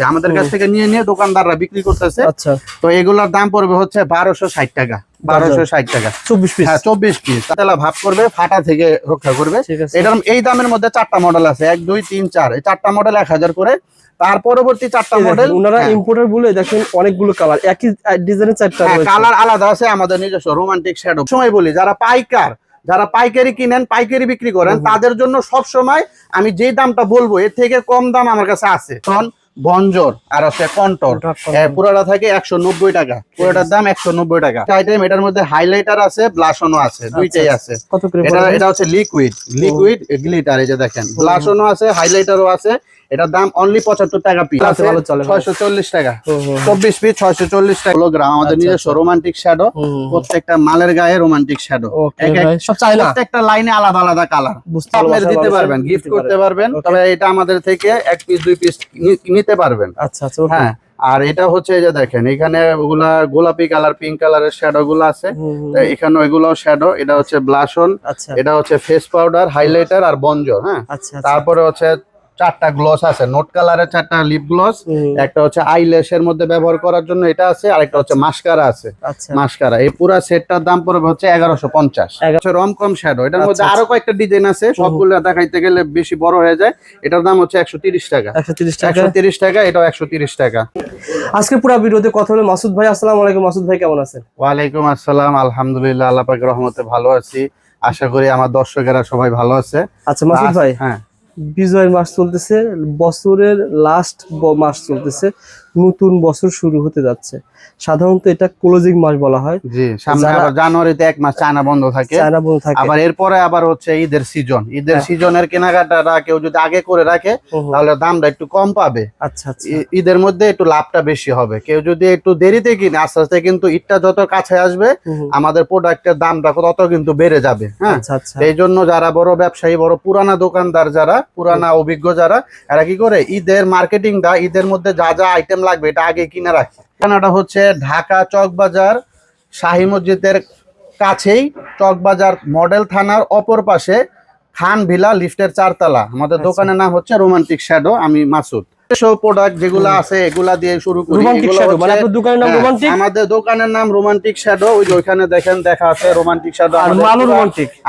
আমাদের কাছ থেকে নিয়ে নিয়ে দোকানদাররা বিক্রি করতেছে। আচ্ছা, তো এগুলোর দাম পড়বে হচ্ছে 1260 টাকা। 1260 টাকা 24 পিস। হ্যাঁ 24 পিস। তাহলে ভাব করবে, ফাটা থেকে রক্ষা করবে। এটার এই দামের মধ্যে 4টা মডেল আছে, 1 2 3 4। এই 4টা মডেল 1000 করে। তার পরবর্তী 4টা মডেল ওনারা ইম্পোর্টার বলে দেখেন অনেকগুলো কালার, একই ডিজাইনের 4টা রয়েছে। কালার আলাদা আছে। আমাদের নিজস্ব রোমান্টিক শ্যাডো। সময় বলি যারা পাইকারি কিনেন, পাইকারি বিক্রি করেন, তাদের জন্য সব সময় আমি যেই দামটা বলবো এর থেকে কম দাম আমার কাছে আছে। বঞ্জর আর আছে কন্টর, পুরোটা থাকে 190 টাকা। পুরোটার দাম 190 টাকা। আইটেম এটার মধ্যে হাইলাইটার আছে, ব্লাশনও আছে, দুইটাই আছে। এটা হচ্ছে লিকুইড গ্লিটার। এই যে দেখেন ব্লাশনও আছে, হাইলাইটারও আছে। এটার দাম অনলি 75 টাকা পিস। 640 টাকা 24 পিস, 640 টাকা। হোলোগ্রাম আমাদের নিজস্ব রোমান্টিক শ্যাডো। প্রত্যেকটা মালের গায়ে রোমান্টিক শ্যাডো। প্রত্যেকটা লাইনে আলাদা আলাদা কালার আপনারা দিতে পারবেন, গিফট করতে পারবেন। তবে এটা আমাদের থেকে 1 পিস 2 পিস নিতে পারবেন। আচ্ছা আচ্ছা, হ্যাঁ। আর এটা হচ্ছে এই যে দেখেন এখানে ওগুলা গোলাপি কালার, পিঙ্ক কালারের শ্যাডো গুলো আছে। এখানে ওইগুলো শ্যাডো। এটা হচ্ছে ব্লাশন, এটা হচ্ছে ফেস পাউডার, হাইলাইটার আর বঞ্জর। হ্যাঁ, তারপরে হচ্ছে 4টা গ্লস আছে, নোট কালারের 4টা লিপ গ্লস। একটা হচ্ছে আইল্যাশের মধ্যে ব্যবহার করার জন্য এটা আছে, আর একটা হচ্ছে মাস্কারা আছে। মাস্কারা এই পুরো সেটটার দাম পড়বে হচ্ছে 1150। হচ্ছে রমকম শ্যাডো। এটার মধ্যে আরো কয়েকটা ডিজাইন আছে, সবগুলো দেখাইতে গেলে বেশি বড় হয়ে যায়। এটার দাম হচ্ছে 130 টাকা। 130 টাকা, এটাও 130 টাকা। আজকে পুরো ভিডিওতে কথা হলো মাসুদ ভাই। আসসালামু আলাইকুম মাসুদ ভাই, কেমন আছেন? ওয়ালাইকুম আসসালাম, আলহামদুলিল্লাহ, আল্লাহ পাকের রহমতে ভালো আছি। আশা করি আমার দর্শকেরা সবাই ভালো আছে। আচ্ছা মাসুদ ভাই, হ্যাঁ, বিজয় মাস চলতেছে, বছরের লাস্ট মাস চলতেছে, নতুন বছর শুরু হতে যাচ্ছে। সাধারণত এটা ক্লোজিং মাস বলা হয়। জি, সামনে আবার জানুয়ারিতে 1 মাস চায়না বন্ধ থাকে। আবার এরপরে আবার হচ্ছে ঈদের সিজন। ঈদের সিজনের কেনাকাটা কেউ যদি আগে করে রাখে তাহলে দামটা একটু কম পাবে। আচ্ছা আচ্ছা, ঈদের মধ্যে একটু লাভটা বেশি হবে। কেউ যদি একটু দেরিতে কিনে, আস্তে আস্তে কিন্তু ঈদটা যত কাছে আসবে আমাদের প্রোডাক্টের দামটা তত কিন্তু বেড়ে যাবে। হ্যাঁ, এই জন্য যারা বড় ব্যবসায়ী, বড় পুরানা দোকানদার, যারা পুরানা অভিজ্ঞ, যারা এরা কি করে ঈদের মার্কেটিংটা, ঈদের মধ্যে যা যা আইটেম লাগবে এটা আগে কিনে রাখে। ঠিকানাটা হচ্ছে ঢাকা চকবাজার শাহী মসজিদের কাছেই, চকবাজার মডেল থানার অপর পাশে, খান ভিলা লিফটের 4 তলা। আমাদের দোকানের নাম হচ্ছে রোমান্টিক শ্যাডো। আমি মাসুদ। সব প্রোডাক্ট যেগুলো আছে এগুলা দিয়ে শুরু করি। আমাদের দোকানের নাম রোমান্টিক শ্যাডো। ওই যে ওইখানে দেখেন দেখা আছে রোমান্টিক শ্যাডো।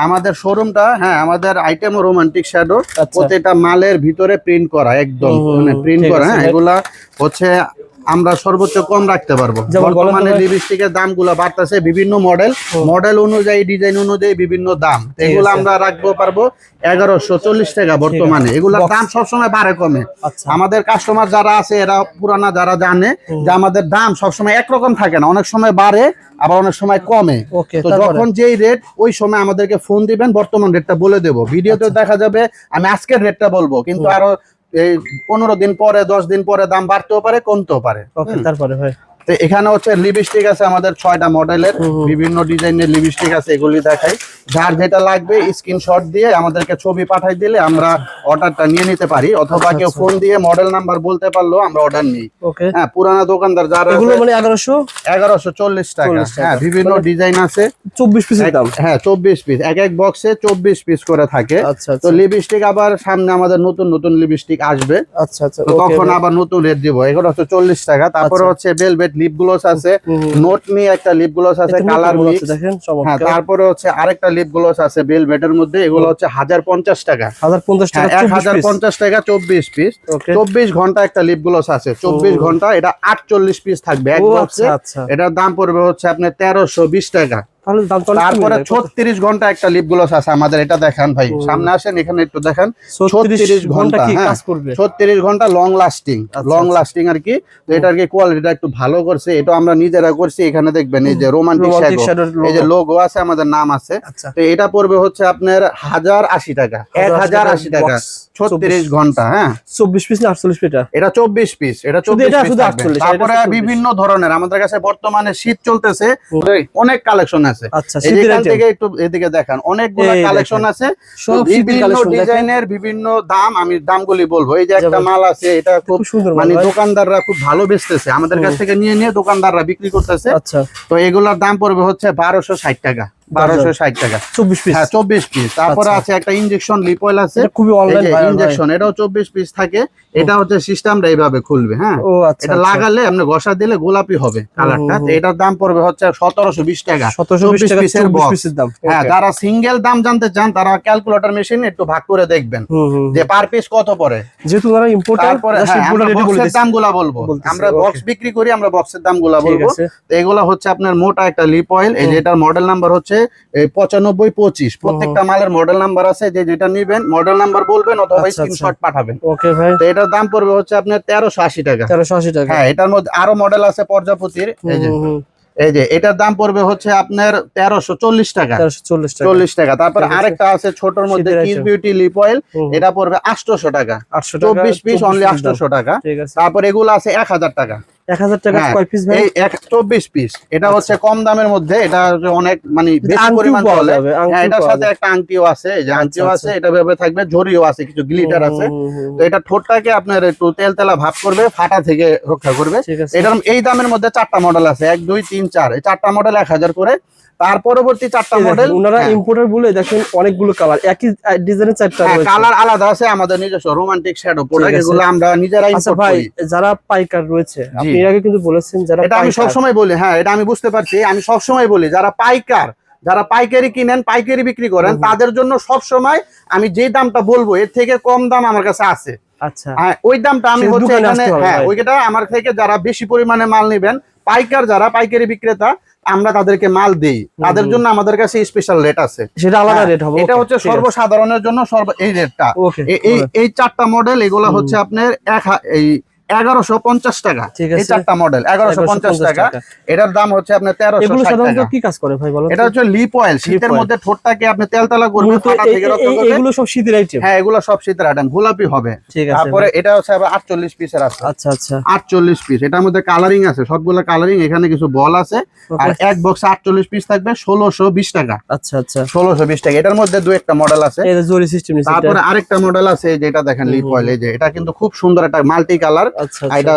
আমাদের শোরুমটা, হ্যাঁ, আমাদের আইটেমও রোমান্টিক শ্যাডো। প্রত্যেকটা মালের ভিতরে প্রিন্ট করা, একদম মানে প্রিন্ট করা। হ্যাঁ, এগুলা হচ্ছে আমরা সর্বোচ্চ কম রাখতে পারবো। বর্তমানে লিপস্টিকের দামগুলো বাড়তেছে, বিভিন্ন মডেল অনুযায়ী, ডিজাইন অনুযায়ী বিভিন্ন দাম। এগুলো আমরা রাখবো পারবো 1140 টাকা বর্তমানে। এগুলোর দাম সবসময় বাড়ে কমে। আমাদের কাস্টমার যারা আছে এরা পুরানা, যারা জানে যে আমাদের দাম সবসময় একরকম থাকে না, অনেক সময় বাড়ে আবার অনেক সময় কমে। তো যখন যেই রেট ওই সময় আমাদেরকে ফোন দিবেন, বর্তমান রেটটা বলে দেবো। ভিডিওতে দেখা যাবে আমি আজকের রেটটা বলবো, কিন্তু আরো এই 15 দিন পরে, 10 দিন পরে দাম বাড়তেও পারে, কমতেও পারে। তারপরে ভাই এখানে হচ্ছে লিপস্টিক আছে আমাদের 6টা মডেলের, বিভিন্ন ডিজাইনের লিপস্টিক আছে। এগুলি দেখাই, যার যেটা লাগবে স্ক্রিনশট দিয়ে আমাদেরকে ছবি পাঠাই দিলে আমরা অর্ডারটা নিয়ে নিতে পারি, অথবা কেউ ফোন দিয়ে মডেল নাম্বার বলতে পারলেও আমরা অর্ডার নিই। হ্যাঁ, পুরানা দোকানদার যারা, এগুলো মানে 1140 টাকা। হ্যাঁ, বিভিন্ন ডিজাইন আছে। 24 পিসের দাম। হ্যাঁ, 24 পিস, এক এক বক্সে 24 পিস করে থাকে। তো লিপস্টিক আবার সামনে আমাদের নতুন নতুন লিপস্টিক আসবে। আচ্ছা আচ্ছা, তখন আবার নতুন রেট দিব। এগুলো হচ্ছে 40 টাকা। তারপরে হচ্ছে ভেলভেট লিপ গ্লস আছে, নোট মি একটা লিপ গ্লস আছে, কালার মিক্স। হ্যাঁ, তারপরে হচ্ছে আরেকটা লিপ গ্লস আছে ভেলভেটের মধ্যে। এগুলো হচ্ছে 1050 টাকা। 1050 টাকা 24 পিস। 24 ঘন্টা একটা লিপ গ্লস আছে, 24 ঘন্টা। এটা 48 পিস থাকবে এক বক্সে। এটার দাম পড়বে হচ্ছে আপনার 1320 টাকা। তারপরে 36 ঘন্টা একটা লিপ গ্লস আছে আমাদের। এটা দেখান ভাই, সামনে আসেন, এখানে একটু দেখান। 36 ঘন্টা, 36 ঘন্টা লং লাস্টিং আর কি। তো এটার কি কোয়ালিটিটা একটু ভালো করছে, এটা আমরা নিজেরা করছি। এখানে দেখবেন এই যে রোমান্টিক শ্যাডো, এই যে লোগো আছে, আমাদের নাম আছে। তো এটা পড়বে হচ্ছে আপনার 1080 টাকা। 1080 টাকা 36 ঘন্টা। হ্যাঁ, 24 পিস না 48 পিস? এটা 24 পিস। এটা 24 পিস। তারপরে বিভিন্ন ধরনের আমাদের কাছে বর্তমানে শীত চলতেছে, অনেক কালেকশন আছে। এখান থেকে একটু এদিকে দেখান, অনেকগুলো কালেকশন আছে, বিভিন্ন ডিজাইনের, বিভিন্ন দাম। আমি দামগুলি বলবো। এই যে একটা মাল আছে, এটা খুব মানে দোকানদাররা খুব ভালো বেচতেছে, আমাদের কাছ থেকে নিয়ে নিয়ে দোকানদাররা বিক্রি করতেছে। তো এগুলোর দাম পড়বে হচ্ছে 1260 টাকা। 1260 টাকা 24 পিস। হ্যাঁ 24 পিস। তারপরে আচ্ছা। আছে একটা ইনজেকশন লিপ অয়েল আছে, এটা খুবই অনলাইন ভাইরাল ইনজেকশন, এটাও 24 পিস থাকে। এটা হচ্ছে সিস্টেমটা এইভাবে খুলবে, হ্যাঁ ও আচ্ছা এটা আচ্ছা। লাগালে আপনি ঘষা দিলে গোলাপি হবে কালারটা। তো এটার দাম পড়বে হচ্ছে 1720 টাকা 1720 টাকা পিসের 24 বক্স। পিসের দাম। হ্যাঁ ওকে। যারা সিঙ্গেল দাম জানতে চান তারা ক্যালকুলেটর মেশিন একটু ভাগ করে দেখবেন যে পার পিস কত পড়ে। যেহেতু তারা ইম্পোর্টার, তারপরে হ্যাঁ আমরা বক্সের দামগুলা বলবো, আমরা বক্স বিক্রি করি, আমরা বক্সের দামগুলা বলবো। তো এগুলা হচ্ছে আপনার মোটা একটা লিপ অয়েল, এই যে এটার মডেল নাম্বার হচ্ছে 9525। প্রত্যেকটা মালের মডেল নাম্বার আছে, যে যেটা নিবেন মডেল নাম্বার বলবেন অথবা স্ক্রিনশট পাঠাবেন। ওকে ভাই। তো এটার দাম পড়বে হচ্ছে আপনার 1380 টাকা। 1380 টাকা। হ্যাঁ এটার মধ্যে আরো মডেল আছে প্রজাপতির, এই যে এটার দাম পড়বে হচ্ছে আপনার 1340 টাকা 40 টাকা। তারপর আরেকটা আছে ছোটর মধ্যে কিস বিউটি লিপ অয়েল, এটা পড়বে 800 টাকা 24 পিস অনলি 800 টাকা। তারপর এগুলো আছে 1000 টাকা 1000 টাকা কয় পিস ভাই? এই 24 পিস। এটা হচ্ছে কম দামের মধ্যে, এটা অনেক মানে বেশি পরিমাণ চলে। হ্যাঁ এটার সাথে একটা আংটিও আছে, এই যে আংটিও আছে, এটা ভাবে থাকবে, জরিও আছে, কিছু গ্লিটার আছে। তো এটা ঠোঁটটাকে আপনার একটু তেলতেলা ভাব করবে, ফাটা থেকে রক্ষা করবে। এটার এই দামের মধ্যে 4টা মডেল আছে, 1 2 3 4, এই 4টা মডেল 1000 করে। তার পরবর্তী 4টা মডেল ওনারা ইম্পোর্টার বলে দেখেন অনেকগুলো কালার, একই ডিজাইনের 4টা রয়েছে। কালার আলাদা আছে, আমাদের নিজস্ব রোমান্টিক শ্যাডো প্রোডাক্ট, এগুলো আমরা নিজেরাই আচ্ছা ইম্পোর্ট ভাই, করি। যারা পাইকার রয়েছে আপনি এর আগে কিন্তু বলেছেন যারা এটা আমি সব সময় বলি, হ্যাঁ এটা আমি বুঝতে পারছি, আমি সব সময় বলি যারা পাইকার, যারা পাইকারি কিনেন, পাইকারি বিক্রি করেন, তাদের জন্য সব সময় আমি যে দামটা বলবো এর থেকে কম দাম আমার কাছে আছে। আচ্ছা হ্যাঁ ওই দামটা আমি হচ্ছে এখানে, হ্যাঁ ওইটা আমার থেকে যারা বেশি পরিমাণে মাল নেবেন, পাইকার যারা পাইকারি বিক্রেতা, আমরা তাদেরকে মাল দেই, তাদের জন্য আমাদের কাছে স্পেশাল রেট আছে, সেটা আলাদা রেট হবে। এটা হচ্ছে সর্বসাধারণের জন্য এই রেটটা। এই 4টা মডেল এগুলো হচ্ছে আপনার 1150 টাকা। এই 4টা মডেল 1150 টাকা। এটার দাম হচ্ছে আপনার 1360 টাকা। কি কাজ করে ভাই বলেন? এটা হচ্ছে লিপ অয়েল, শীতের মধ্যে ঠোঁটটাকে আপনি তেলতেলা করবেন, ফাটা থেকে রক্ষা করবে। এগুলো সব শীতের আইটেম। হ্যাঁ এগুলো সব শীতের আইটেম, গোলাপি হবে। তারপরে এটা হচ্ছে আবার 48 পিসের আছে। আচ্ছা আচ্ছা 48 পিস, এটার মধ্যে কালারিং আছে, সবগুলো কালারিং, এখানে কিছু বল আছে। আর এক বক্সে 48 পিস থাকবে 1620 টাকা। আচ্ছা আচ্ছা 1620 টাকা। এটার মধ্যে দুই একটা মডেল আছে, এটা জরি সিস্টেম। তারপরে আরেকটা মডেল আছে যেটা দেখেন লিপ অয়েল, এই যে এটা কিন্তু খুব সুন্দর একটা মাল্টি কালার। এটা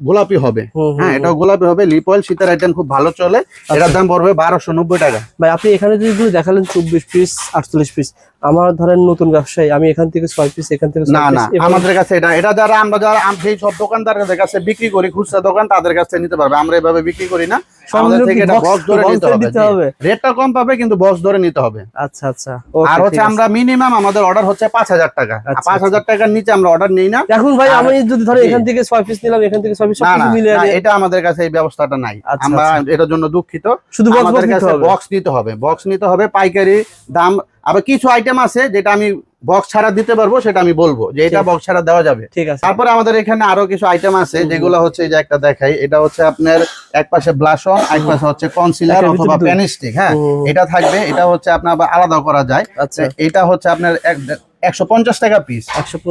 গোলাপি হবে, হ্যাঁ এটাও গোলাপি হবে, লিপ অয়েল, শীতের আইটেম, খুব ভালো চলে। এটার দাম পড়বে 1290 টাকা। ভাই আপনি এখানে যেগুলো দেখালেন 24 পিস 48 পিস, আমার ধরেন নতুন ব্যবসায়ী, আমি এখান থেকে 6 পিস, এখান থেকে 6 না পিস, না আমাদের কাছে এটা যারা আমরা সেই সব দোকানদারদের কাছে বিক্রি করি, খুচরা দোকান, তাদের কাছে নিতে পারবে, আমরা এভাবে বিক্রি করি না। আমাদের থেকে এটা বক্স ধরে নিতে হবে, রেটটা কম পাবে কিন্তু বক্স ধরে নিতে হবে। আচ্ছা আচ্ছা। আর হচ্ছে আমরা মিনিমাম আমাদের অর্ডার হচ্ছে 5000 টাকা, 5000 টাকার নিচে আমরা অর্ডার নেই না। এখন ভাই আমি যদি ধরে এখান থেকে 6 পিস নিলাম, এখান থেকে 6 পিস, সব কিছু মিলে এটা আমাদের কাছে এই ব্যবস্থাটা নাই, আমরা এটার জন্য দুঃখিত। শুধু আমাদের কাছে বক্স নিতে হবে, বক্স নিতে হবে, পাইকারি দাম। আবার কিছু আইটেম আছে যেটা আমি বক্স ছাড়া দিতে পারবো, সেটা আমি বলবো যে এটা বক্স ছাড়া দেওয়া যাবে। ঠিক আছে। তারপরে আমাদের এখানে আরো কিছু আইটেম আছে যেগুলো হচ্ছে, এই যে একটা দেখাই, এটা হচ্ছে আপনার এক পাশে ব্লাশ অন, এক পাশে হচ্ছে কনসিলার অথবা পেনিস্টিক। হ্যাঁ এটা থাকবে, এটা হচ্ছে আপনার আলাদা করা যায়। এটা হচ্ছে আপনার 150 টাকা পিস।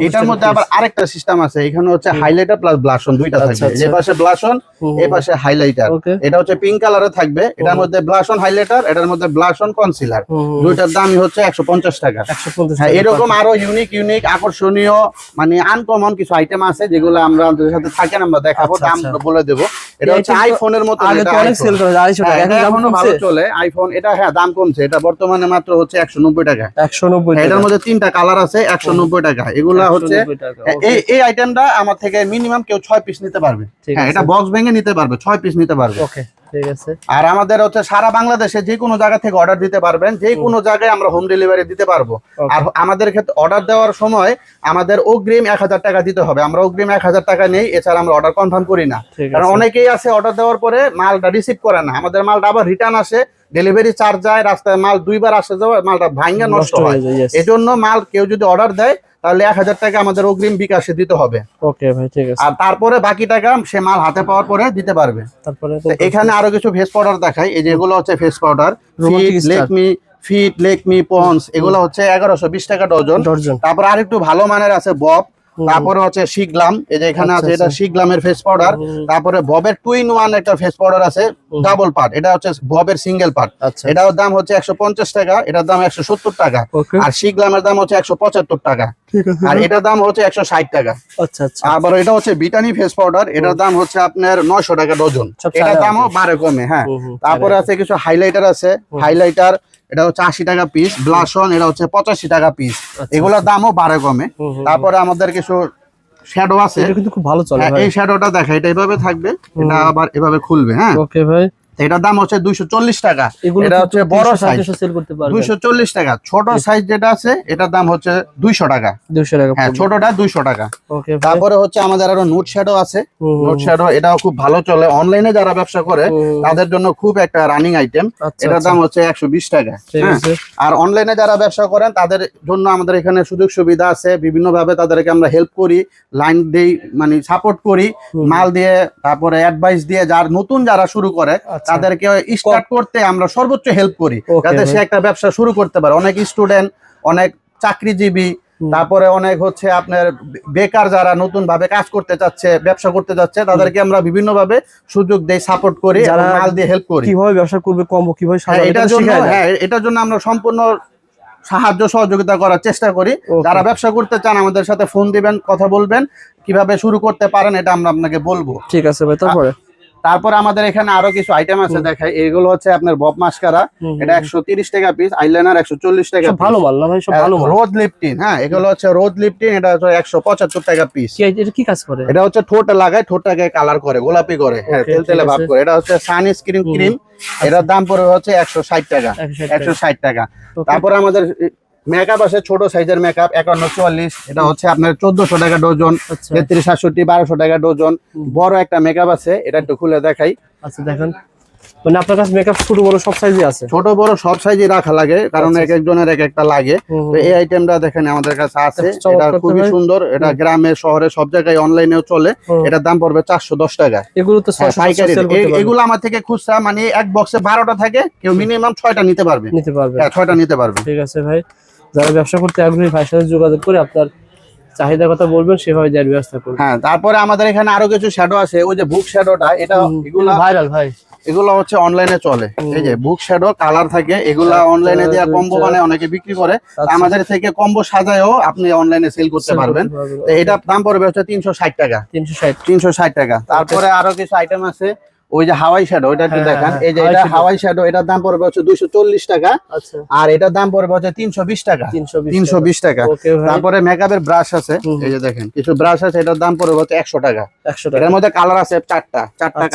এটার মধ্যে আবার আরেকটা সিস্টেম আছে, এখানে হচ্ছে হাইলাইটার প্লাস ব্লাশ অন দুইটা থাকবে, যে পাশে ব্লাশ অন, এই পাশে হাইলাইটার। এটা হচ্ছে পিঙ্ক কালারে থাকবে, এটার মধ্যে ব্লাশ অন হাইলাইটার, এটার মধ্যে ব্লাশ অন কনসিলার, দুইটার দামই হচ্ছে 150 টাকা। হ্যাঁ এরকম আরো ইউনিক আকর্ষণীয় মানে আনকমন কিছু আইটেম আছে যেগুলো আমরা আমাদের সাথে থাকেন, আমরা দেখাবো, দাম বলে দেবো। এটা হচ্ছে আইফোনের মতো, এখনো ভালো চলে আইফোন। এটা হ্যাঁ দাম কমছে, এটা বর্তমানে মাত্র হচ্ছে 190 টাকা। 190। এটার মধ্যে 3টা কালার আছে, 190 টাকা। এগুলা হচ্ছে এই আইটেমটা আমার থেকে মিনিমাম কেউ 6 পিস নিতে পারবে। হ্যাঁ এটা বক্স ভেঙে নিতে পারবে, 6 পিস নিতে পারবে। ওকে ঠিক আছে। আর আমাদের হচ্ছে সারা বাংলাদেশে যে কোনো জায়গা থেকে অর্ডার দিতে পারবেন, যে কোনো জায়গায় আমরা হোম ডেলিভারি দিতে পারবো। আর আমাদের ক্ষেত্রে অর্ডার দেওয়ার সময় আমাদের অগ্রিম 1000 টাকা দিতে হবে, আমরা অগ্রিম 1000 টাকা নেই, এছাড়া আমরা অর্ডার কনফার্ম করি না। কারণ অনেকেই আছে অর্ডার দেওয়ার পরে মালটা রিসিভ করে না, আমাদের মালটা আবার রিটার্ন আসে, ডেলিভারি চার্জ যায়, রাস্তায় মাল 2বার আসে যাওয়া, মালটা ভাঙা নষ্ট হয়। এজন্য মাল কেউ যদি অর্ডার দেয় তাহলে 1000 টাকা আমাদের অগ্রিম বিকাশে দিতে হবে। ওকে ভাই ঠিক আছে। আর তারপরে বাকি টাকা সে মাল হাতে পাওয়ার পরে দিতে পারবে। তারপরে এখানে আরো কিছু ফেস পাউডার দেখাই, এই যে এগুলো হচ্ছে face powder, fit Lakme Pond's, এগুলো হচ্ছে 1120 টাকা ডজন। তারপর আরেকটু ভালো মানের আছে বব, তারপরে হচ্ছে শিগ্লাম, এই যে এখানে আছে এটা শিগ্লামের ফেস পাউডার। তারপরে ববের 2-in-1 একটা ফেস পাউডার আছে ডাবল পার্ট, এটা হচ্ছে ববের সিঙ্গেল পার্ট। এটার দাম হচ্ছে 150 টাকা, এটার দাম 170 টাকা। আর শিগ্লামের দাম হচ্ছে 175 টাকা, আর এটার দাম হচ্ছে 160 টাকা। আচ্ছা আচ্ছা। আবার এটা হচ্ছে বিটানি ফেস পাউডার, এটার দাম হচ্ছে আপনার 900 টাকা ডজন, এটার দামও বাড়ে কমে। হ্যাঁ, তারপরে আছে কিছু হাইলাইটার আছে, হাইলাইটার এটা হচ্ছে 80 টাকা পিস, ব্লাশ অন এটা হচ্ছে 85 টাকা পিস, এগুলোর দামও বাড়ে কমে। তারপরে আমাদের কিছু শ্যাডো আছে, এটা কিন্তু খুব ভালো চলে ভাই। এই শ্যাডোটা দেখা, এটা এভাবে থাকবে, এটা আবার এভাবে খুলবে। হ্যাঁ ওকে ভাই, এটার দাম হচ্ছে 240 টাকা, এটা হচ্ছে বড় সাইজ সেল করতে পারবেন 240 টাকা। ছোট সাইজ যেটা আছে এটার দাম হচ্ছে 200 টাকা, 200 টাকা। হ্যাঁ ছোটটা 200 টাকা। ওকে, তারপরে হচ্ছে আমাদের আরো নোট শ্যাডো আছে, নোট শ্যাডো এটাও খুব ভালো চলে, অনলাইনে যারা ব্যবসা করে তাদের জন্য খুব একটা রানিং আইটেম। এটার দাম হচ্ছে 120 টাকা। আর অনলাইনে যারা ব্যবসা করেন তাদের জন্য আমাদের এখানে সুযোগ সুবিধা আছে, বিভিন্ন ভাবে তাদেরকে আমরা হেল্প করি, লাইন দেই, মানে সাপোর্ট করি মাল দিয়ে, তারপরে অ্যাডভাইস দিয়ে। নতুন যারা শুরু করে তাদেরকে স্টার্ট করতে আমরা সর্বোচ্চ হেল্প করি, যাতে সে একটা ব্যবসা শুরু করতে পারে। অনেক স্টুডেন্ট, অনেক চাকরিজীবী, তারপরে অনেক হচ্ছে আপনার বেকার যারা নতুন ভাবে কাজ করতে চাচ্ছে, ব্যবসা করতে যাচ্ছে, তাদেরকে আমরা বিভিন্ন ভাবে সুযোগ দেই, সাপোর্ট করি, মাল দিয়ে হেল্প করি। কিভাবে ব্যবসা করবে, কম্বো কিভাবে সাজাবে, এটার জন্য এটার জন্য আমরা সম্পূর্ণ সাহায্য সহযোগিতা করার চেষ্টা করি। যারা ব্যবসা করতে চান আমাদের সাথে ফোন দিবেন, কথা বলবেন, কিভাবে শুরু করতে পারেন এটা আমরা আপনাকে বলবো। ঠিক আছে ভাই। তারপরে আমাদের এখানে আরো কিছু আইটেম আছে দেখাই, এগুলো হচ্ছে আপনার বব মাস্কারা, এটা 130 টাকা পিস, আইলাইনার 140 টাকা। ভালো মাল না ভাই, সব ভালো মাল। রোদ লিফটিং, হ্যাঁ এগুলো হচ্ছে রোদ লিফটিং, এটা হচ্ছে 175 টাকা পিস। এটা কি কাজ করে? এটা হচ্ছে ঠোঁটে লাগায়, ঠোঁটটাকে কালার করে, গোলাপি করে, হ্যাঁ তেলতেলে ভাব করে। এটা হচ্ছে সানস্ক্রিন ক্রিম, এটার দাম পড়বে হচ্ছে 160 টাকা, 160 টাকা। তারপরে আমাদের মেকআপ আছে, ছোট সাইজের মেকআপ 51-44, এটা হচ্ছে আপনার 1400 টাকা ডজন, 33-67-1200 টাকা ডজন। বড় একটা মেকআপ আছে, এটা একটু খুলে দেখাই। আচ্ছা দেখেন, মানে আপনার কাছে মেকআপ ছোট বড় সব সাইজই আছে? ছোট বড় সব সাইজই রাখা লাগে, কারণ এক একজনের এক একটা লাগে। তো এই আইটেমটা দেখেন আমাদের কাছে আছে, এটা খুবই সুন্দর, এটা গ্রামে শহরে সব জায়গায় অনলাইনেও চলে। এটার দাম পড়বে 410 টাকা। এগুলো তো পাইকারি, এগুলো আমার থেকে খুচরা, মানে এক বক্সে 12টা থাকে, কেউ মিনিমাম 6টা নিতে পারবে, হ্যাঁ 6টা নিতে পারবে। ঠিক আছে ভাই, যারা ব্যবসা করতে আগ্রহী ভাইয়ের সাথে যোগাযোগ করে আপনার চাহিদার কথা বলবেন, সেভাবে দেওয়ার ব্যবস্থা করবেন। হ্যাঁ, তারপরে আমাদের এখানে আরো কিছু শ্যাডো আছে, ওই যে বুক শ্যাডোটা, এটা এগুলো ভাইরাল ভাই, এগুলো হচ্ছে অনলাইনে চলে। এই যে বুক শ্যাডো কালার থাকে, এগুলা অনলাইনে দেয়া কম্বো বানায় অনেকে বিক্রি করে, আমাদের থেকে কম্বো সাজায়ও আপনি অনলাইনে সেল করতে পারবেন। তো এটার দাম পড়বে হচ্ছে 360 টাকা, 360 টাকা। তারপরে আরো কিছু আইটেম আছে, ওই যে হাওয়াই শ্যাডো, ওইটা একটু দেখান। এই যে এটা হাওয়াই শ্যাডো, এটার দাম পড়বে হচ্ছে 240 টাকা, আর এটার দাম পড়বে হচ্ছে 320 টাকা, 320 টাকা। তারপরে মেকআপের ব্রাশ আছে, এই যে দেখেন কিছু ব্রাশ আছে, এটার দাম পড়বে হচ্ছে 100 টাকা। এটার মধ্যে কালার আছে চারটা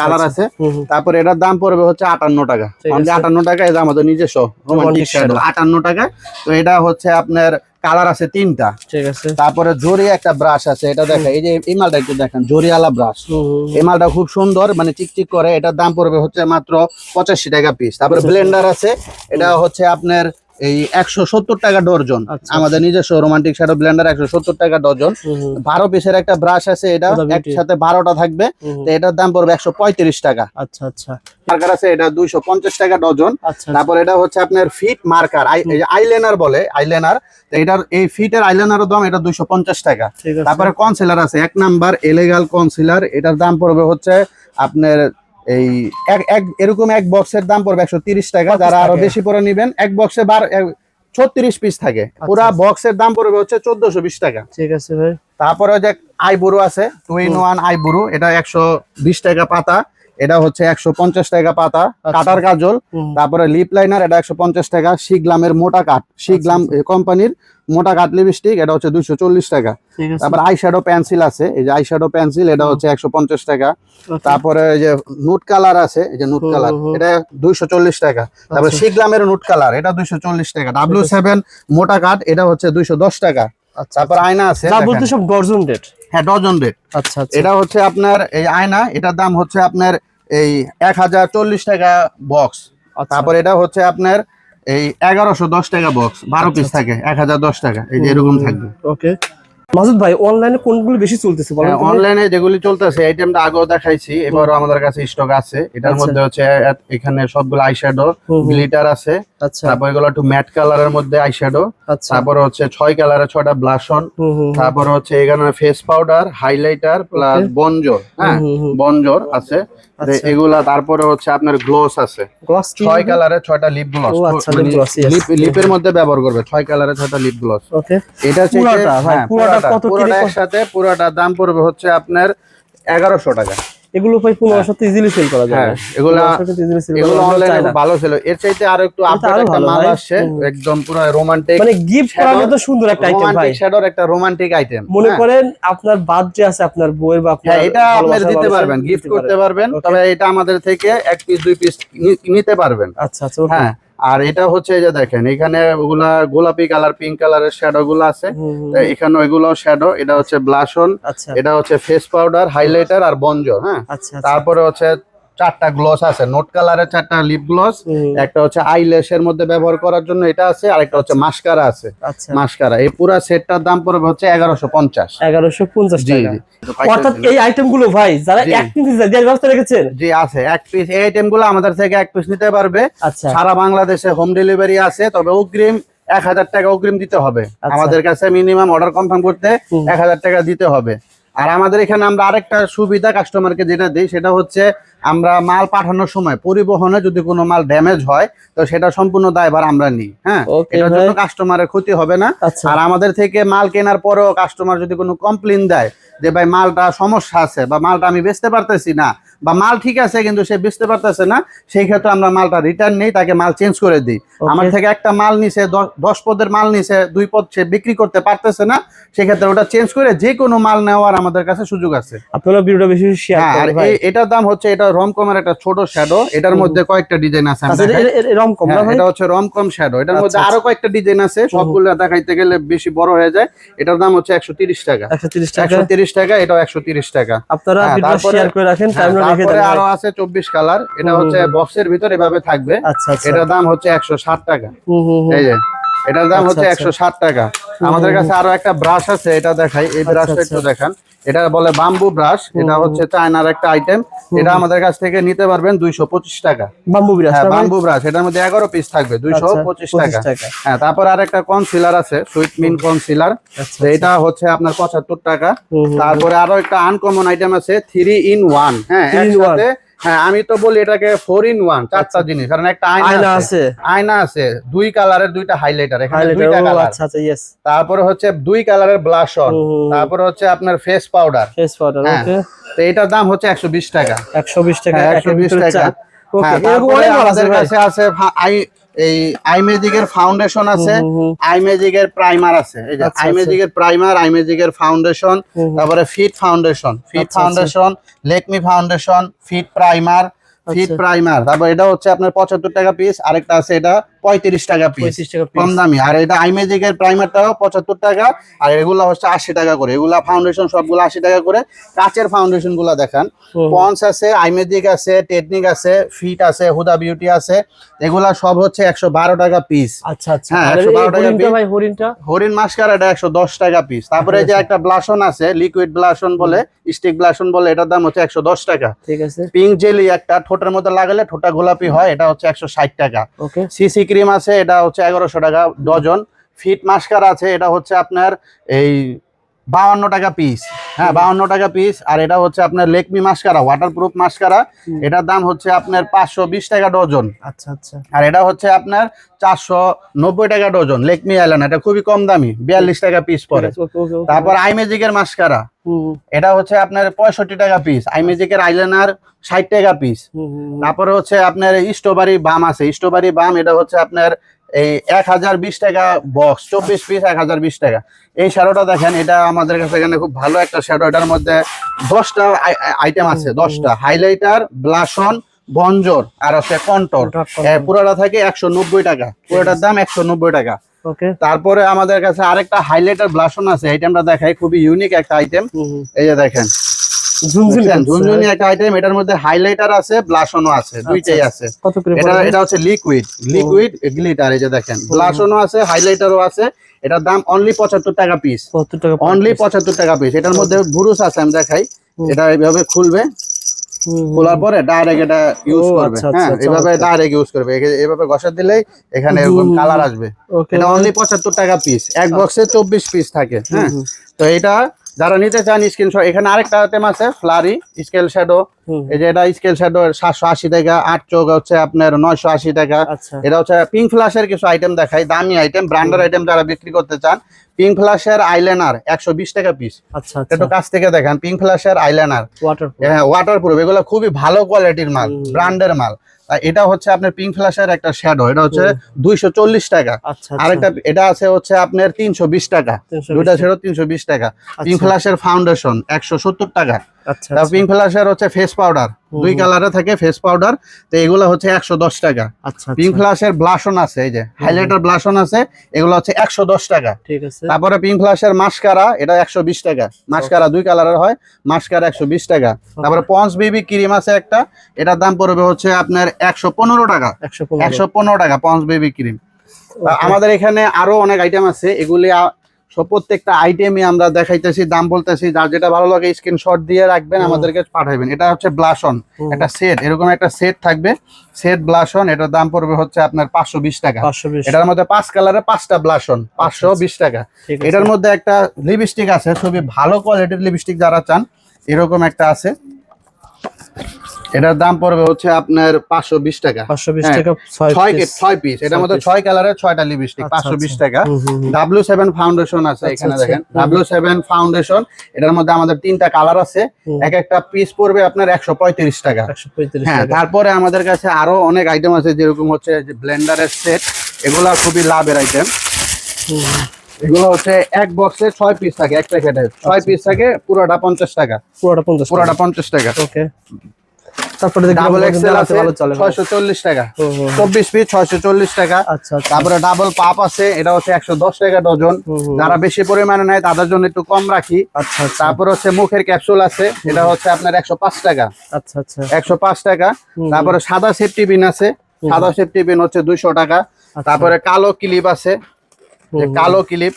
কালার আছে। তারপরে এটার দাম পড়বে হচ্ছে 58 টাকা, 58 টাকা। এটা আমাদের নিজস্ব রোমান্টিক শ্যাডো, 58 টাকা। তো এটা হচ্ছে আপনার কালার আছে 3টা। ঠিক আছে। তারপরে জরি একটা ব্রাশ আছে, এটা দেখেন, এই যে এই মালটা একটু দেখেন, জরিওয়ালা ব্রাশ, এই মালটা খুব সুন্দর, মানে চিকচিক করে। এটার দাম পড়বে হচ্ছে মাত্র 85 টাকা পিস। তারপরে ব্লেন্ডার আছে, এটা হচ্ছে আপনার এই 170 টাকা ডজন, আমাদের নিজস্ব রোমান্টিক শ্যাডো ব্লেন্ডার 170 টাকা ডজন। 12 পিসের একটা ব্রাশ আছে, এটা একসাথে 12টা থাকবে, তো এটার দাম পড়বে 135 টাকা। আচ্ছা আচ্ছা। মার্কার আছে, এটা 250 টাকা ডজন। তারপর এটা হচ্ছে আপনার ফিট মার্কার, আইলাইনার বলে, আইলাইনার। তো এটার এই ফিটের আইলাইনারের দাম এটা 250 টাকা। তারপরে কনসিলার আছে, 1 নাম্বার এলিগাল কনসিলার, এটার দাম পড়বে হচ্ছে আপনার এই এরকম এক বক্সের দাম পড়বে 130 টাকা। যারা আরো বেশি পরে নিবেন, এক বক্সে 36 পিস থাকে, পুরা বক্সের দাম পড়বে হচ্ছে 1420 টাকা। ঠিক আছে ভাই। তারপরে যে আইব্রো আছে, 2-in-1 আইব্রো, এটা 120 টাকা পাতা, এটা হচ্ছে 150 টাকা পাতা। কাটার কাজল, তারপরে লিপ লাইনার, এটা 150 টাকা। শিগ্লামের মোটা কাঠ, শিগ্লাম কোম্পানির মোটা কাঠ লিপস্টিক, এটা হচ্ছে 240 টাকা। তারপর আইশ্যাডো পেন্সিল আছে, এই যে আইশ্যাডো পেন্সিল, এটা হচ্ছে 150 টাকা। তারপরে এই যে নুট কালার আছে, এই যে নুট কালার, এটা 240 টাকা। তারপরে শিগ্লামের নুট কালার, এটা 240 টাকা। W7 মোটা কাঠ, এটা হচ্ছে 210 টাকা। তারপর আয়না আছে, বলতে সব ডজন রেট? হ্যাঁ ডজন রেট। আচ্ছা, এটা হচ্ছে আপনার এই আয়না, এটার দাম হচ্ছে আপনার এই 1040 টাকা বক্স। তারপর এটা হচ্ছে আপনার এই 1110 টাকা বক্স, 12 পিস থাকে, 1010 টাকা, এই যে এরকম থাকবে। ওকে। মাসুদ ভাই অনলাইনে কোনগুলো বেশি চলতেছে বলেন? অনলাইনে যেগুলি চলতেছে আইটেমটা আগেও দেখাইছি, এবারও আমাদের কাছে স্টক আছে। এটার মধ্যে হচ্ছে এখানে সবগুলো আইশ্যাডো গ্লিটার আছে, তারপর এগুলো একটু ম্যাট কালারের মধ্যে আইশ্যাডো, তারপর হচ্ছে 6 কালারের 6টা ব্লাশন, তারপর হচ্ছে এখানে ফেস পাউডার, হাইলাইটার প্লাস বনজোর। হ্যাঁ, বনজোর আছে এগুলা। তারপরে হচ্ছে আপনার গ্লোস আছে, 6 কালারের 6টা লিপ গ্লস, লিপের মধ্যে ব্যবহার করবে 6 কালারের 6টা লিপ গ্লস। এটা হচ্ছে পুরোটা একসাথে পুরোটার দাম পড়বে হচ্ছে আপনার 1100 টাকা। এগুলো ভাই 1500 ইজিলি সেল করা যাবে। হ্যাঁ, এগুলো অনলাইনে ভালো সেল। এর চাইতে আরো একটু আপডেট একটা মাল আসছে, একদম পুরো রোমান্টিক, মানে গিফট করার মতো সুন্দর একটা আইটেম ভাই। রোমান্টিক শ্যাডোর একটা রোমান্টিক আইটেম। মনে করেন আপনার বার্থডে আছে, আপনার বউয়ের বা আপনার, এটা আপনি দিতে পারবেন, গিফট করতে পারবেন। তবে এটা আমাদের থেকে 1 পিস 2 পিস নিতে পারবেন। আচ্ছা আচ্ছা। হ্যাঁ, আর এটা হচ্ছে এই যে দেখেন এখানে ওগুলা গোলাপি কালার, পিঙ্ক কালারের শ্যাডো গুলো আছে, এখানে ওইগুলো শ্যাডো। এটা হচ্ছে ব্লাশন, এটা হচ্ছে ফেস পাউডার, হাইলাইটার আর বনজো। হ্যাঁ, তারপরে হচ্ছে 4টা গ্লস আছে, নোট কালারের 4টা লিপ গ্লস, একটা হচ্ছে আইল্যাশের মধ্যে ব্যবহার করার জন্য এটা আছে, আর একটা হচ্ছে মাস্কারা আছে, মাস্কারা। এই পুরো সেটটার দাম পড়বে হচ্ছে 1150 টাকা। অর্থাৎ এই আইটেমগুলো ভাই যারা এক পিস দেওয়ার ব্যবস্থা রেখেছেন? জি আছে, এক পিস। এই আইটেমগুলো আমাদের থেকে 1 পিস নিতে পারবে। সারা বাংলাদেশে হোম ডেলিভারি আছে, তবে অগ্রিম 1000 টাকা অগ্রিম দিতে হবে। আমাদের কাছে মিনিমাম অর্ডার কনফার্ম করতে 1000 টাকা দিতে হবে। আর আমাদের এখানে আমরা আরেকটা সুবিধা কাস্টমারকে যেটা দিই, সেটা হচ্ছে আমরা মাল পাঠানোর সময় পরিবহনে যদি কোনো মাল ড্যামেজ হয়, তো সেটা সম্পূর্ণ দায়ভার আমরা নিই। হ্যাঁ, এটার জন্য কাস্টমারের ক্ষতি হবে না। আর আমাদের থেকে মাল কেনার পরেও কাস্টমার যদি কোনো কমপ্লেইন দেয় যে ভাই মালটা সমস্যা আছে, বা মালটা আমি বেচতে পারতেছি না, বা মাল ঠিক আছে কিন্তু সে বেচতে পারতেছে না, সেই ক্ষেত্রে আমরা মালটা রিটার্ন নেই, তাকে মাল চেঞ্জ করে দিই। আমার থেকে একটা মাল নিছে, 10 পদের মাল নিছে, 2 পদ সে বিক্রি করতে পারতেছে না, সেক্ষেত্রে ওটা চেঞ্জ করে যে কোনো মাল নেওয়ার আমাদের কাছে সুযোগ আছে। আপনারা ভিডিওটা বেশি শেয়ার করুন। আর এটার দাম হচ্ছে, এটা রমকমের একটা ছোট শ্যাডো, এটার মধ্যে কয়েকটা ডিজাইন আছে। রমকম না ভাই? এটা হচ্ছে রমকম শ্যাডো, এটার মধ্যে আরো কয়েকটা ডিজাইন আছে, সবগুলো দেখাইতে গেলে বেশি বড় হয়ে যায়। এটার দাম হচ্ছে 130 টাকা। 130 টাকা, এটাও 130 টাকা। আপনারা ভিডিও শেয়ার করে রাখেন, টাইমলাইন রেখে দেন। আরো আছে 24 কালার, এটা হচ্ছে বক্সের ভিতর এভাবে থাকবে। এটার দাম হচ্ছে 160 টাকা। এই যে এটার দাম হচ্ছে 160 টাকা। আমাদের কাছে আরো একটা ব্রাশ আছে, এটা দেখাই। এই ব্রাশটা একটু দেখান, এটা বলে বাম্বু ব্রাশ। এটা হচ্ছে চায়নার একটা আইটেম। এটা আমাদের কাছ থেকে নিতে পারবেন 225 টাকা। Bamboo brush? হ্যাঁ, বাম্বু ব্রাশ। এটার মধ্যে 11 পিস থাকবে, 225 টাকা। হ্যাঁ, তারপর আর একটা কনসিলার আছে, সুইট মিন্ট কনসিলার। এটা হচ্ছে আপনার 75 টাকা। তারপরে আরো একটা আনকমন আইটেম আছে, 3 in 1। হ্যাঁ, একসাথে। হ্যাঁ, আমি তো বলি এটাকে 4 in 1, 4টা জিনিস। কারণ একটা আয়না আছে, 2 কালারের 2টা হাইলাইটার, এখানে 2টা কালার। আচ্ছা আচ্ছা, यस। তারপরে হচ্ছে 2 কালারের ব্লাশন, তারপরে হচ্ছে আপনার ফেস পাউডার। ওকে। তো এটার দাম হচ্ছে 120 টাকা। 120 টাকা। 120 টাকা। ওকে। তারপরে আমাদের কাছে আছে এই আইমেজিকের ফাউন্ডেশন আছে, আইমেজিকের প্রাইমার আছে। এই যে আইমেজিকের প্রাইমার, আইমেজিকের ফাউন্ডেশন, তারপরে fit foundation, Lakme foundation, fit primer, তারপর এটা হচ্ছে আপনার 75 টাকা পিস। আরেকটা আছে, এটা 35 টাকা পিস, কম দামি। আর এটা আইমেজিকের প্রাইমারটাও 75 টাকা, আর এগুলা হচ্ছে 80 টাকা করে। এগুলা ফাউন্ডেশন সবগুলো 80 টাকা করে। কাচের ফাউন্ডেশন গুলা দেখান, পন্স আছে, আইমেজিক আছে, টেকনিক আছে, ফিট আছে, হুদা বিউটি আছে। এগুলা সব হচ্ছে 112 টাকা পিস। আচ্ছা আচ্ছা। হ্যাঁ, 112 টাকা পিস। ভাই হরিণ মাস্কারা, এটা 110 টাকা পিস। তারপরে যে একটা ব্লাশন আছে, লিকুইড ব্লাশন বলে, স্টিক ব্লাশন বলে, এটার দাম হচ্ছে 110 টাকা। ঠিক আছে। পিঙ্ক জেলি একটা ঠোঁটের মধ্যে লাগালে ঠোঁটা গোলাপি হয়, এটা হচ্ছে 160 টাকা। ওকে। সিসি ক্রিম আছে, এটা হচ্ছে 1100 টাকা ডজন। ফিট মাস্কারা আছে, এটা হচ্ছে আপনার এই 52 টাকা পিস। হ্যাঁ, 52 টাকা পিস। আর এটা হচ্ছে আপনার লেকমি মাস্কারা, ওয়াটারপ্রুফ মাস্কারা, এটার দাম হচ্ছে আপনার 520 টাকা ডজন। আচ্ছা আচ্ছা। আর এটা হচ্ছে আপনার 490 টাকা ডজন। লেকমি আইলাইনার, এটা খুবই কম দামি, 42 টাকা পিস পড়ে। তারপর আইমেজিকের মাস্কারা, এটা হচ্ছে আপনার 65 টাকা পিস। আইমেজিকের আইলাইনার 60 টাকা পিস। তারপরে হচ্ছে আপনার স্ট্রবেরি বাম আছে, স্ট্রবেরি বাম, এটা হচ্ছে আপনার এই 1020 টাকা বক্স, 24 পিস 1020 টাকা। এই শ্যাডোটা দেখেন, এটা আমাদের কাছে এখানে খুব ভালো একটা শ্যাডো। এটার মধ্যে 10টা আইটেম আছে, 10টা হাইলাইটার, ব্লাশন, বনজোর আর হচ্ছে কন্ট্রোল। পুরোটা থাকে 190 টাকা, পুরোটার দাম 190 টাকা। তারপরে আমাদের কাছে আরেকটা হাইলাইটার ব্লাশন আছে, আইটেমটা দেখাই, খুবই ইউনিক একটা আইটেম। এই যে দেখেন, ঝুনঝুনি একটা আইটেম, এটার মধ্যে হাইলাইটার আছে, ব্লাশনও আছে, দুইটাই আছে। কত করে এটা হচ্ছে লিকুইড গ্লিটার, এই যে দেখেন ব্লাশনও আছে, হাইলাইটারও আছে। এটার দাম অনলি 75 টাকা পিস, অনলি 75 টাকা পিস। এটার মধ্যে বুরুস আছে, আমি দেখাই। এটা এইভাবে খুলবে, খোলার পরে ডাইরেক্ট এটা ইউজ করবে। হ্যাঁ, এইভাবে ডাইরেক্ট ইউজ করবে, এইভাবে ঘষা দিলেই এখানে এরকম কালার আসবে। এটা অনলি 75 টাকা পিস, এক বক্সে 24 পিস থাকে। হ্যাঁ, তো এটা যারা নিতে চান স্ক্রিনশট। এখানে আরেকটা আইটেম আছে ফ্লারি স্কেল শ্যাডো, এই যে এটা স্কেল শ্যাডো 780 টাকা, 8 চোখ হচ্ছে আপনার 980 টাকা। এটা হচ্ছে পিঙ্ক ফ্ল্যাশের কিছু আইটেম দেখাই, দামি আইটেম, ব্র্যান্ডের আইটেম যারা বিক্রি করতে চান। পিঙ্ক ফ্ল্যাশের আইলাইনার 120 টাকা পিস। একটু কাছ থেকে দেখেন, পিঙ্ক ফ্ল্যাশের আইলাইনার ওয়াটারপ্রুফ, এগুলো খুবই ভালো কোয়ালিটির মাল, ব্র্যান্ডের মাল। এটা হচ্ছে আপনার পিঙ্ক ফ্ল্যাশের একটা শ্যাডো, এটা হচ্ছে 240 টাকা। আরেকটা এটা আছে হচ্ছে আপনার 320 টাকা, দুইটা শ্যাডো 320 টাকা। পিঙ্ক ফ্ল্যাশের ফাউন্ডেশন 170 টাকা। পিঙ্ক ফ্ল্যাশের হচ্ছে ফেস পাউডার, দুই কালারে থাকে ফেস পাউডার, তো এগুলো হচ্ছে 110 টাকা। পিঙ্ক ফ্ল্যাশের ব্লাশন আছে, এই যে হাইলাইটার ব্লাশন আছে, এগুলো হচ্ছে 110 টাকা। তারপরে পিঙ্ক ফ্ল্যাশের মাস্কারা, এটা 120 টাকা। মাস্কারা দুই কালারের হয়, মাস্কারা 120 টাকা। তারপরে পন্স বেবি ক্রিম আছে একটা, এটার দাম পড়বে হচ্ছে আপনার 115 টাকা। 115 টাকা পন্স বেবি ক্রিম। আমাদের এখানে আরো অনেক আইটেম আছে, এগুলি সব প্রত্যেকটা আইটেমই আমরা দেখাইতেছি, দাম বলতেছি। যার যেটা ভালো লাগে স্ক্রিনশট দিয়ে রাখবেন, আমাদেরকে পাঠাবেন। এটা হচ্ছে ব্লাশন, একটা সেট, এরকম একটা সেট থাকবে, সেট ব্লাশন। এটার দাম পড়বে হচ্ছে আপনার 520 টাকা। এটার মধ্যে 5 কালারের 5টা ব্লাশন, 520 টাকা। এটার মধ্যে একটা লিপস্টিক আছে, খুবই ভালো কোয়ালিটির লিপস্টিক যারা চান, এরকম একটা আছে। এটার দাম পড়বে হচ্ছে আপনার 520 টাকা। 6 পিস, এটার মধ্যে 6 কালারের 6টা লিপস্টিক, 520 টাকা। W7 ফাউন্ডেশন আছে, এখানে দেখেন W7 ফাউন্ডেশন। এটার মধ্যে আমাদের 3টা কালার আছে, এক একটা পিস পড়বে আপনার 135 টাকা। হ্যাঁ, তারপরে আমাদের কাছে আরো অনেক আইটেম আছে, যেরকম হচ্ছে ব্লেন্ডারের সেট, এগুলা খুবই লাভের আইটেম। এগুলো হচ্ছে এক বক্সে 6 পিস থাকে, এক প্যাকেটে 6 পিস থাকে, পুরোটা 50 টাকা। পুরোটা 50 টাকা। ওকে, তারপরে ডাবল এক্সেল আছে 640 টাকা, 24 পিস 640 টাকা। তারপরে ডাবল পাপ আছে, এটা হচ্ছে 110 টাকা ডজন। যারা বেশি পরিমাণে নেয় তাদের জন্য একটু কম রাখি। তারপর হচ্ছে মুখের ক্যাপসুল আছে, এটা হচ্ছে আপনার 105 টাকা। 105 টাকা। তারপরে সাদা সেফটি পিন আছে, সাদা সেফটি পিন হচ্ছে 200 টাকা। তারপরে কালো ক্লিপ আছে, কালো ক্লিপ,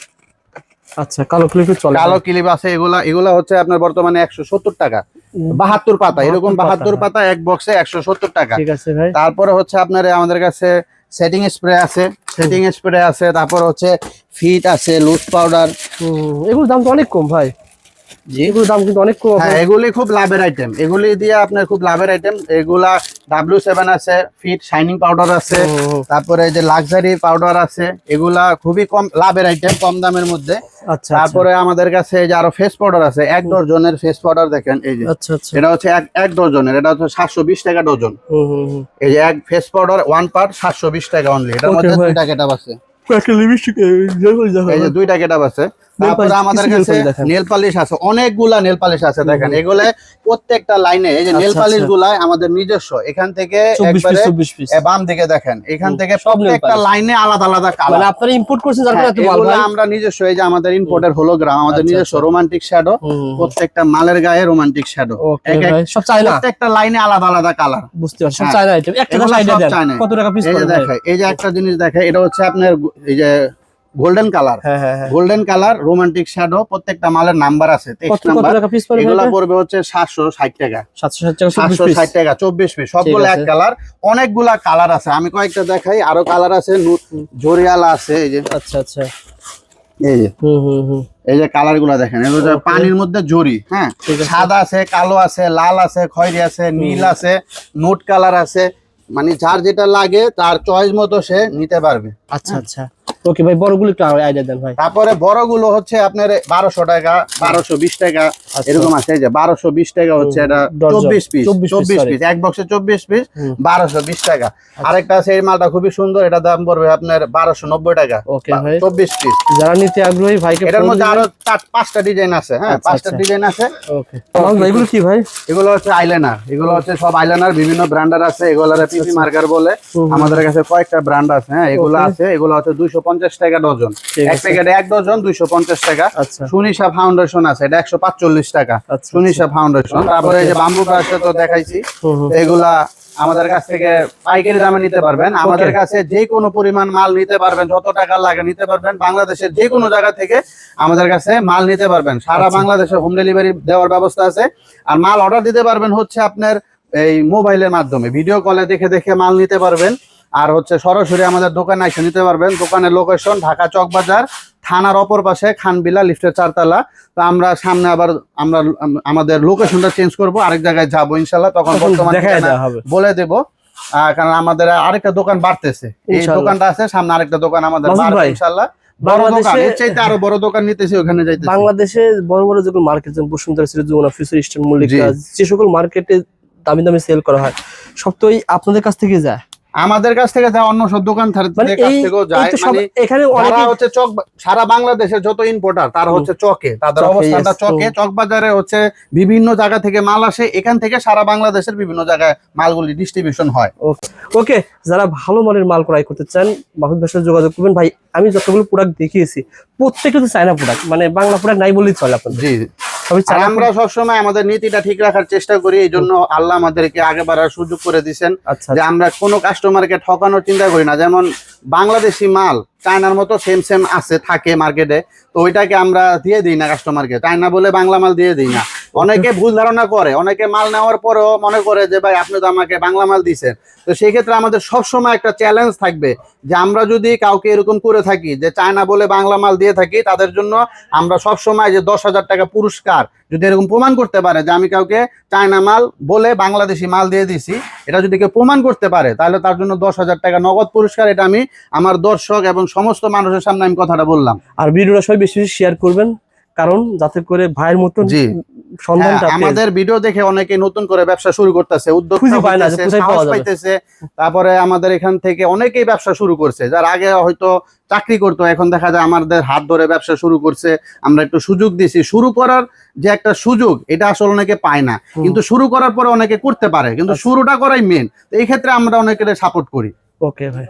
কালো ক্লিপ আছে, এগুলা হচ্ছে আপনার বর্তমানে 170 টাকা। 72 পাতা, এরকম 72 পাতা এক বক্সে 170 টাকা। তারপরে হচ্ছে আপনার আমাদের কাছে সেটিং স্প্রে আছে, তারপর হচ্ছে ফিট আছে, লুজ পাউডার। এগুলোর দাম তো অনেক কম ভাই। এগুলোর দাম কিন্তু অনেক কম। হ্যাঁ, এগুলি খুব লাভের আইটেম, এগুলি দিয়ে আপনার খুব লাভের আইটেম। এগুলা W7 আছে, ফিট শাইনিং পাউডার আছে, তারপরে যে লাক্সারি পাউডার আছে, এগুলা খুবই কম লাভের আইটেম, কম দামের মধ্যে। তারপরে আমাদের কাছে যে আরো ফেস পাউডার আছে, 1 ডজনের ফেস পাউডার দেখেন, এই যে এটা হচ্ছে 1 ডজনের, এটা হচ্ছে 720 টাকা ডজন। এই যে এক ফেস পাউডার 1 পার্ট 720 টাকা অনলি। এটার মধ্যে 2টা কেটআপ আছে, এই যে 2টা কেটআপ আছে। তারপরে আমাদের কাছে নেল পালিশ আছে, অনেকগুলা নেল পালিশ আছে, দেখেন এগুলা প্রত্যেকটা লাইনে, এই যে নেল পালিশ গুলা আমাদের নিজস্ব, এখান থেকে একবারে বাম দিকে দেখেন, এখান থেকে প্রত্যেকটা লাইনে আলাদা আলাদা কালার। মানে আপনারা ইম্পোর্ট করছেন, যার কারণে এত ভালো ভাই। আমরা নিজস্ব, এই যে আমাদের ইম্পোর্টের হোলোগ্রাম, আমাদের নিজস্ব রোমান্টিক শ্যাডো, প্রত্যেকটা মালের গায়ে রোমান্টিক শ্যাডো, সব চায়না, প্রত্যেকটা লাইনে আলাদা আলাদা কালার। বুঝতে পারছেন, সব চায়না আইটেম। একটা আইডিয়া দেন, কত টাকা পিস পড়ে? দেখাই, এই যে একটা জিনিস দেখাই, এটা হচ্ছে আপনার এই যে golden colour, golden colour romantic shadow, প্রত্যেকটা মালের নাম্বার আছে, 23 নাম্বার। এগুলা পড়বে হচ্ছে 760 টাকা। 760 টাকা 24 পিস, সবগুলো এক কালার। অনেকগুলা কালার আছে, আমি কয়েকটা দেখাই, আরো কালার আছে, জরিয়ালা আছে, এই যে এই যে এই যে কালার গুলা দেখেন, এগুলো পানির মধ্যে জরি। হ্যাঁ, সাদা আছে, কালো আছে, লাল আছে, খয়েরি আছে, নীল আছে, নোট কালার আছে। মানে যার যেটা লাগে তার চয়েস মতো সে নিতে পারবে। ওকে ভাই, বড়গুলো একটু আইডিয়া দেন ভাই। তারপরে বড়গুলো হচ্ছে আপনার 1200 টাকা, 1220 টাকা, এরকম আছে। এই যে 1220 টাকা হচ্ছে, এটা 24 পিস, 24 পিস এক বক্সে 24 পিস, 1220 টাকা। আরেকটা আছে, এই মালটা খুবই সুন্দর, এটা দাম পড়বে আপনার 1290 টাকা। ওকে ভাই, 24 পিস। যারা নিতে আগ্রহী ভাইকে, এটার মধ্যে আরো 5টা ডিজাইন আছে। হ্যাঁ, 5টা ডিজাইন আছে। ওকে, এগুলো কি ভাই? এগুলো হচ্ছে আইলাইনার, এগুলো হচ্ছে সব আইলাইনার, বিভিন্ন ব্র্যান্ডের আছে। এগুলোর পিপি মার্কার বলে, আমাদের কাছে কয়েকটা ব্র্যান্ড আছে। হ্যাঁ, এগুলো আছে, এগুলো হচ্ছে 250 250 টাকা ডজন, এক প্যাকেটে 1 ডজন 250 টাকা। আচ্ছা সুনিশা ফাউন্ডেশন আছে, এটা 145 টাকা আচ্ছা সুনিশা ফাউন্ডেশন। তারপরে এই যে বাম্বু ব্রাশটা তো দেখাইছি, এগুলা আমাদের কাছ থেকে পাইকারি দামে নিতে পারবেন। আমাদের কাছে যে কোনো পরিমাণ মাল নিতে পারবেন, যত টাকা লাগে নিতে পারবেন। বাংলাদেশের যে কোনো জায়গা থেকে আমাদের কাছে মাল নিতে পারবেন, সারা বাংলাদেশে হোম ডেলিভারি দেওয়ার ব্যবস্থা আছে। আর মাল অর্ডার দিতে পারবেন হচ্ছে আপনার এই মোবাইলের মাধ্যমে, ভিডিও কলে দেখে দেখে মাল নিতে পারবেন। আর হচ্ছে সরাসরি আমাদের দোকানে এসে নিতে পারবেন। দোকানের লোকেশন ঢাকা চকবাজার, থানার অপর পাশে খানবিলা, লিফটের 4 তলা। তো আমরা সামনে আবার আমাদের লোকেশনটা চেঞ্জ করব, আরেক জায়গায় যাবো ইনশাল্লাহ, তখন বর্তমানে বলে দেব। কারণ আমাদের আরেকটা দোকান বাড়তেছে, এই দোকানটা আছে সামনে, আরেকটা দোকান আমাদের বাড়বে ইনশাল্লাহ। আরো বড় দোকান নিতেছি, ওখানে যাইতেছি। বাংলাদেশে বড় বড় যেগুলো মার্কেট, যেমন বসুন্ধরা, যমুনা, ফিউচার ইস্টার্ন, মল্লিকা, যে সকল মার্কেটে দামি দামি সেল করা হয়, সব তো আপনাদের কাছ থেকে যায়। আমাদের কাছ থেকে যায়, অন্য সব দোকান থেকেও যায়। এখানে হচ্ছে চক, সারা বাংলাদেশের যত ইম্পোর্টার তারা হচ্ছে চকে, তাদের অবস্থানটা চকে। চক বাজারে হচ্ছে বিভিন্ন জায়গা থেকে মাল আসে, এখান থেকে সারা বাংলাদেশের বিভিন্ন জায়গায় মালগুলি ডিস্ট্রিবিউশন হয়। ওকে, যারা ভালো মানের মাল ক্রয় করতে চান মাহমুদ ভাইয়ের সাথে যোগাযোগ করবেন। ভাই আমি যতগুলো প্রোডাক্ট দেখিয়েছি প্রত্যেকটা তো চায়না প্রোডাক্ট, মানে বাংলা প্রোডাক্ট নাই বললেই চলে আপনাদের। জি, আমরা সবসময় আমাদের নীতিটা ঠিক রাখার চেষ্টা করি, এই জন্য আল্লাহ আমাদেরকে আগে বাড়ার সুযোগ করে দিচ্ছেন। যে আমরা কোনো কাস্টমারকে ঠকানোর চিন্তা করি না। যেমন বাংলাদেশি মাল চায়নার মতো সেম সেম আছে থাকে মার্কেটে, তো ওইটাকে আমরা দিয়ে দিই না কাস্টমারকে, চায়না বলে বাংলা মাল দিয়ে দিই না। অনেকে ভুল ধারণা করে, অনেকে মাল নেওয়ার পরেও মনে করে যে ভাই আপনি তো আমাকে বাংলা মাল দিচ্ছেন। তো সেই ক্ষেত্রে আমাদের সবসময় একটা চ্যালেঞ্জ থাকবে যে আমরা যদি কাউকে এরকম করে থাকি যে চায়না বলে বাংলা মাল দিয়ে থাকি, তাদের জন্য আমরা সবসময় যে 10,000 টাকা পুরস্কার, যদি এরকম প্রমাণ করতে পারে যে আমি কাউকে চায়না মাল বলে বাংলাদেশি মাল দিয়ে দিছি, এটা যদি কেউ প্রমাণ করতে পারে, তাহলে তার জন্য 10,000 টাকা নগদ পুরস্কার। এটা আমি আমার দর্শক এবং সমস্ত মানুষের সামনে আমি কথাটা বললাম। আর ভিডিওটা সবাই বেশি বেশি শেয়ার করবেন, কারণ যাতে করে ভাইয়ের মতো আমাদের ভিডিও দেখে অনেকে নতুন করে ব্যবসা শুরু করতেছে, উদ্যোগ পাইতেছে। তারপরে আমাদের এখান থেকে অনেকেই ব্যবসা শুরু করছে, যারা আগে হয়তো চাকরি করতো, এখন দেখা যায় আমাদের হাত ধরে ব্যবসা শুরু করছে। আমরা একটু সুযোগ দিছি, শুরু করার যে একটা সুযোগ, এটা আসলে অনেকে পায় না, কিন্তু শুরু করার পরে অনেকে করতে পারে, কিন্তু শুরুটা করাই মেন। এই ক্ষেত্রে আমরা অনেকের সাপোর্ট করি। ওকে ভাই।